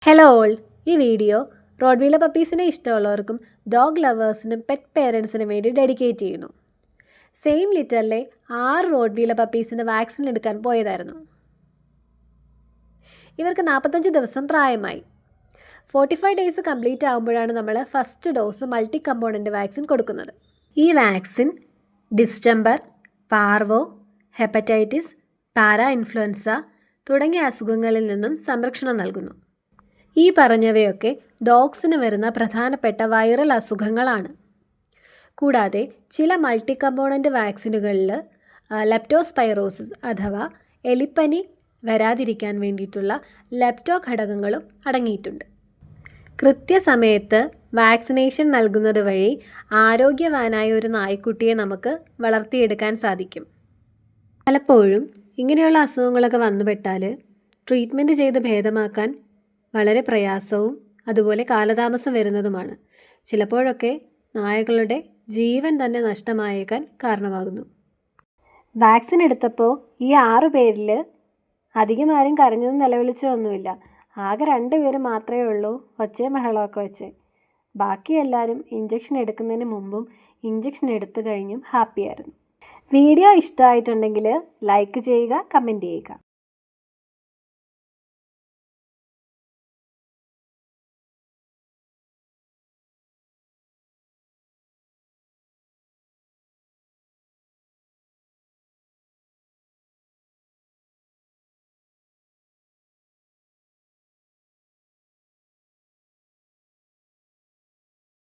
Hello all, ഈ video റോഡ്വീലർ പപ്പീസിനെ ഇഷ്ടമുള്ളവർക്കും dog ലവേഴ്സിനും pet പേരൻസിനും വേണ്ടി dedicate ചെയ്യുന്നു. സെയിം ലിറ്ററിലെ 6 റോഡ്വീലർ പപ്പീസിന് വാക്സിൻ എടുക്കാൻ പോയതായിരുന്നു. ഇവർക്ക് 45 ദിവസം പ്രായമായി. 45 ഡേയ്സ് കംപ്ലീറ്റ് ആകുമ്പോഴാണ് നമ്മൾ first dose multi component vaccine കൊടുക്കുന്നത്. ഈ vaccine distemper, parvo, hepatitis, para influenza തുടങ്ങിയ അസുഖങ്ങളിൽ നിന്നും സംരക്ഷണം നൽകുന്നു. ഈ പറഞ്ഞവയൊക്കെ ഡോഗ്സിന് വരുന്ന പ്രധാനപ്പെട്ട വൈറൽ അസുഖങ്ങളാണ്. കൂടാതെ ചില മൾട്ടി കമ്പോണൻ്റ് വാക്സിനുകളിൽ ലെപ്റ്റോസ്പൈറോസിസ് അഥവാ എലിപ്പനി വരാതിരിക്കാൻ വേണ്ടിയിട്ടുള്ള ലെപ്റ്റോ ഘടകങ്ങളും അടങ്ങിയിട്ടുണ്ട്. കൃത്യസമയത്ത് വാക്സിനേഷൻ നൽകുന്നത് വഴി ആരോഗ്യവാനായ ഒരു നായ്ക്കുട്ടിയെ നമുക്ക് വളർത്തിയെടുക്കാൻ സാധിക്കും. പലപ്പോഴും ഇങ്ങനെയുള്ള അസുഖങ്ങളൊക്കെ വന്നുപെട്ടാൽ ട്രീറ്റ്മെൻറ്റ് ചെയ്ത് ഭേദമാക്കാൻ വളരെ പ്രയാസവും അതുപോലെ കാലതാമസം വരുന്നതുമാണ്. ചിലപ്പോഴൊക്കെ നായകളുടെ ജീവൻ തന്നെ നഷ്ടമായേക്കാൻ കാരണമാകുന്നു. വാക്സിൻ എടുത്തപ്പോൾ ഈ 6 പേരിൽ അധികം ആരും കരഞ്ഞതും നിലവിളിച്ചതൊന്നുമില്ല. ആകെ 2 പേര് മാത്രമേ ഉള്ളൂ ഒച്ചയും ബഹളമൊക്കെ വെച്ച്. ബാക്കി എല്ലാവരും ഇഞ്ചക്ഷൻ എടുക്കുന്നതിന് മുമ്പും ഇഞ്ചക്ഷൻ എടുത്തു കഴിഞ്ഞും ഹാപ്പിയായിരുന്നു. വീഡിയോ ഇഷ്ടമായിട്ടുണ്ടെങ്കിൽ ലൈക്ക് ചെയ്യുക, കമൻറ്റ് ചെയ്യുക.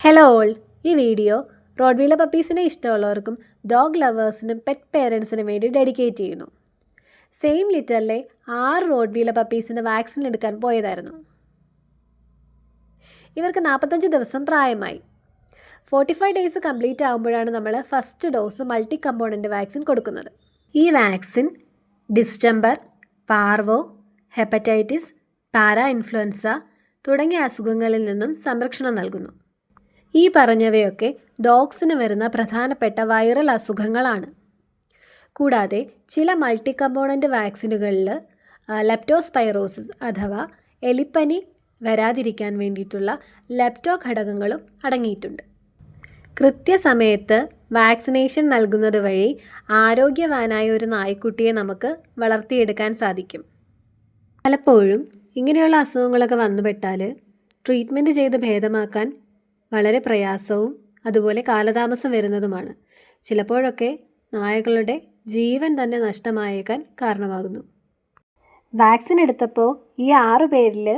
ഹലോ ഓൾ, ഈ വീഡിയോ റോഡ്വീലർ പപ്പീസിനെ ഇഷ്ടമുള്ളവർക്കും ഡോഗ് ലവേഴ്സിനും പെറ്റ് പേരൻസിനും വേണ്ടി ഡെഡിക്കേറ്റ് ചെയ്യുന്നു. സെയിം ലിറ്ററിലെ 6 റോഡ്വീലർ പപ്പീസിന് വാക്സിൻ എടുക്കാൻ പോയതായിരുന്നു. ഇവർക്ക് 45 ദിവസം പ്രായമായി. 45 ഡേയ്സ് കംപ്ലീറ്റ് ആകുമ്പോഴാണ് നമ്മൾ first dose multi component vaccine കൊടുക്കുന്നത്. ഈ vaccine distemper, parvo, hepatitis, para influenza തുടങ്ങിയ അസുഖങ്ങളിൽ നിന്നും സംരക്ഷണം നൽകുന്നു. ഈ പറഞ്ഞവയൊക്കെ ഡോഗ്സിന് വരുന്ന പ്രധാനപ്പെട്ട വൈറൽ അസുഖങ്ങളാണ്. കൂടാതെ ചില മൾട്ടി കമ്പോണൻ്റ് വാക്സിനുകളിൽ ലെപ്റ്റോസ്പൈറോസിസ് അഥവാ എലിപ്പനി വരാതിരിക്കാൻ വേണ്ടിയിട്ടുള്ള ലെപ്റ്റോ ഘടകങ്ങളും അടങ്ങിയിട്ടുണ്ട്. കൃത്യസമയത്ത് വാക്സിനേഷൻ നൽകുന്നത് വഴി ആരോഗ്യവാനായ ഒരു നായ്ക്കുട്ടിയെ നമുക്ക് വളർത്തിയെടുക്കാൻ സാധിക്കും. പലപ്പോഴും ഇങ്ങനെയുള്ള അസുഖങ്ങളൊക്കെ വന്നുപെട്ടാൽ ട്രീറ്റ്മെൻറ്റ് ചെയ്ത് ഭേദമാക്കാൻ വളരെ പ്രയാസവും അതുപോലെ കാലതാമസം വരുന്നതുമാണ്. ചിലപ്പോഴൊക്കെ നായകളുടെ ജീവൻ തന്നെ നഷ്ടമായേക്കാൻ കാരണമാകുന്നു. വാക്സിൻ എടുത്തപ്പോൾ ഈ 6 പേരിൽ